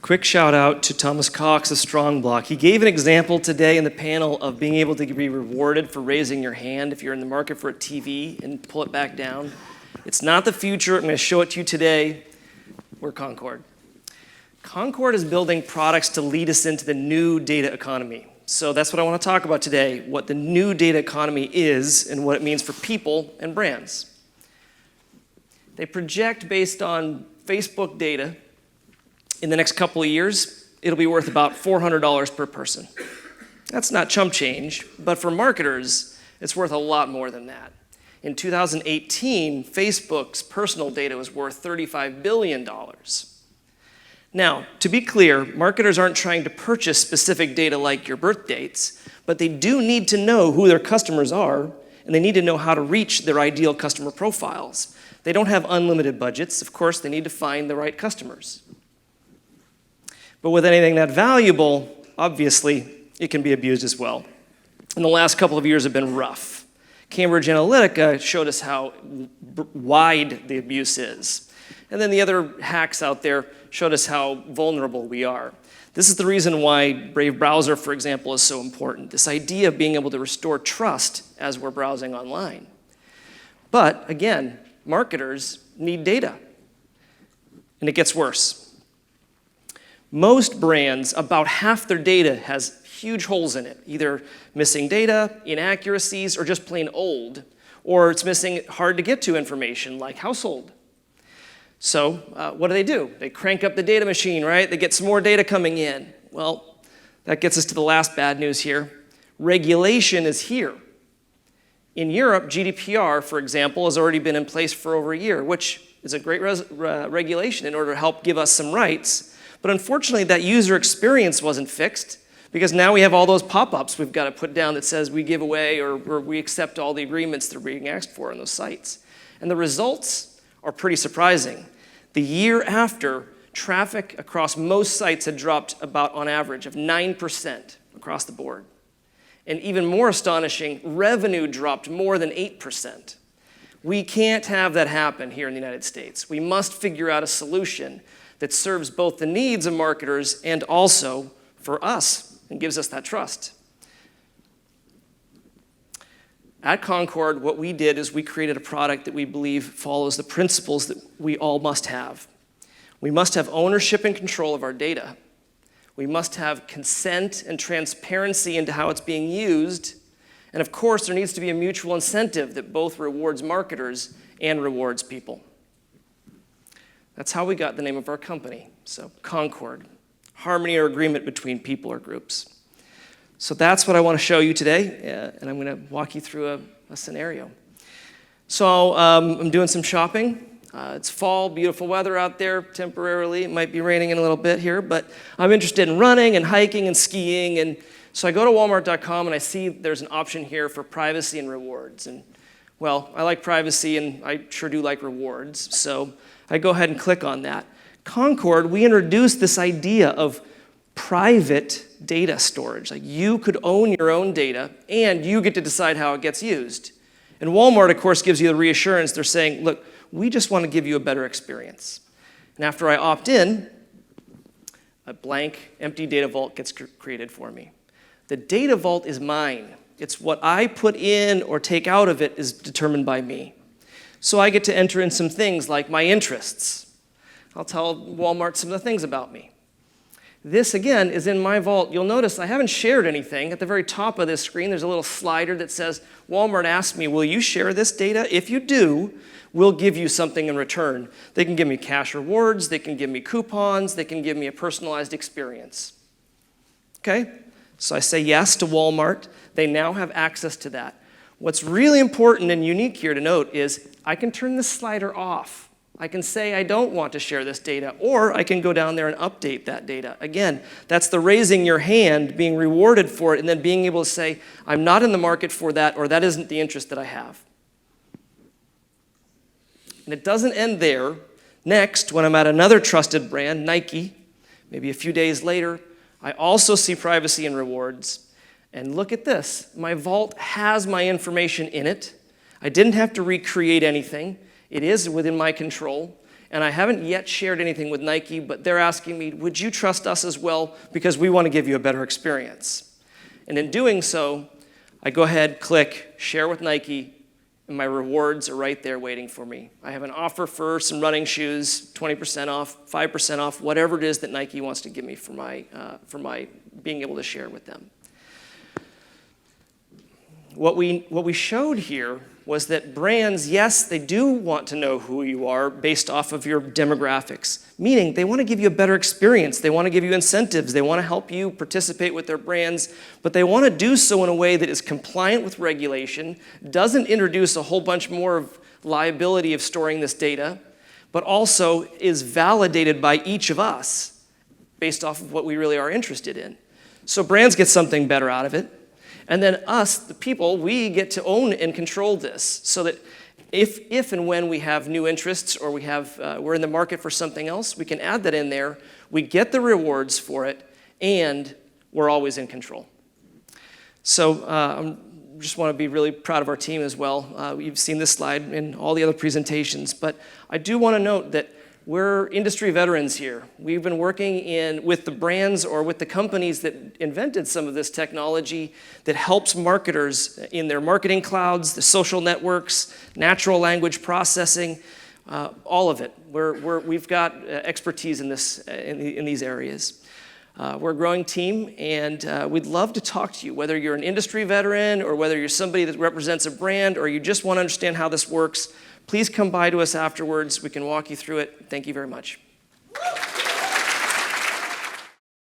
Quick shout out to Thomas Cox of Strong Block. He gave an example today in the panel of being able to be rewarded for raising your hand if you're in the market for a TV and pull it back down. It's not the future. I'm going to show it to you today. We're Concord. Concord is building products to lead us into the new data economy. So that's what I want to talk about today, what the new data economy is and what it means for people and brands. They project based on Facebook data, in the next couple of years, it'll be worth about $400 per person. That's not chump change, but for marketers, it's worth a lot more than that. In 2018, Facebook's personal data was worth $35 billion. Now, to be clear, marketers aren't trying to purchase specific data like your birth dates, but they do need to know who their customers are, and they need to know how to reach their ideal customer profiles. They don't have unlimited budgets. Of course, they need to find the right customers. But with anything that valuable, obviously, it can be abused as well. And the last couple of years have been rough. Cambridge Analytica showed us how wide the abuse is. And then the other hacks out there showed us how vulnerable we are. This is the reason why Brave Browser, for example, is so important. This idea of being able to restore trust as we're browsing online. But again, marketers need data. And it gets worse. Most brands, about half their data has huge holes in it, either missing data, inaccuracies, or just plain old, or it's missing hard to get to information like household. So what do? They crank up the data machine, right? They get some more data coming in. Well, that gets us to the last bad news here. Regulation is here. In Europe, GDPR, for example, has already been in place for over a year, which is a great regulation in order to help give us some rights. But unfortunately, that user experience wasn't fixed because now we have all those pop-ups we've got to put down that says we give away or we accept all the agreements that are being asked for on those sites. And the results are pretty surprising. The year after, traffic across most sites had dropped about on average of 9% across the board. And even more astonishing, revenue dropped more than 8%. We can't have that happen here in the United States. We must figure out a solution that serves both the needs of marketers and also for us and gives us that trust. At Concord, what we did is we created a product that we believe follows the principles that we all must have. We must have ownership and control of our data. We must have consent and transparency into how it's being used. And of course, there needs to be a mutual incentive that both rewards marketers and rewards people. That's how we got the name of our company. So Concord, harmony or agreement between people or groups. So that's what I want to show you today, and I'm going to walk you through a scenario. So I'm doing some shopping. It's fall, beautiful weather out there temporarily. It might be raining in a little bit here, but I'm interested in running and hiking and skiing. And so I go to walmart.com and I see there's an option here for privacy and rewards. And well, I like privacy and I sure do like rewards. So I go ahead and click on that. Concord, we introduced this idea of private data storage. Like you could own your own data and you get to decide how it gets used. And Walmart, of course, gives you the reassurance. They're saying, look, we just want to give you a better experience. And after I opt in, a blank, empty data vault gets created for me. The data vault is mine. It's what I put in or take out of it is determined by me. So I get to enter in some things like my interests. I'll tell Walmart some of the things about me. This, again, is in my vault. You'll notice I haven't shared anything. At the very top of this screen, there's a little slider that says, Walmart asked me, will you share this data? If you do, we'll give you something in return. They can give me cash rewards. They can give me coupons. They can give me a personalized experience. Okay? So I say yes to Walmart. They now have access to that. What's really important and unique here to note is I can turn this slider off. I can say I don't want to share this data, or I can go down there and update that data. Again, that's the raising your hand, being rewarded for it, and then being able to say, I'm not in the market for that, or that isn't the interest that I have. And it doesn't end there. Next, when I'm at another trusted brand, Nike, maybe a few days later, I also see privacy and rewards. And look at this. My vault has my information in it. I didn't have to recreate anything. It is within my control. And I haven't yet shared anything with Nike, but they're asking me, would you trust us as well? Because we want to give you a better experience. And in doing so, I go ahead, click, share with Nike, and my rewards are right there waiting for me. I have an offer for some running shoes, 20% off, 5% off, whatever it is that Nike wants to give me for my being able to share with them. What we showed here was that brands, yes, they do want to know who you are based off of your demographics, meaning they want to give you a better experience. They want to give you incentives. They want to help you participate with their brands, but they want to do so in a way that is compliant with regulation, doesn't introduce a whole bunch more of liability of storing this data, but also is validated by each of us based off of what we really are interested in. So brands get something better out of it. And then us, the people, we get to own and control this so that if and when we have new interests or we're in the market for something else, we can add that in there, we get the rewards for it, and we're always in control. So I just want to be really proud of our team as well. You've seen this slide in all the other presentations, but I do want to note that we're industry veterans here. We've been working with the brands or with the companies that invented some of this technology that helps marketers in their marketing clouds, the social networks, natural language processing, all of it. We've got expertise in these areas. We're a growing team, and we'd love to talk to you, whether you're an industry veteran or whether you're somebody that represents a brand or you just want to understand how this works. Please come by to us afterwards. We can walk you through it. Thank you very much.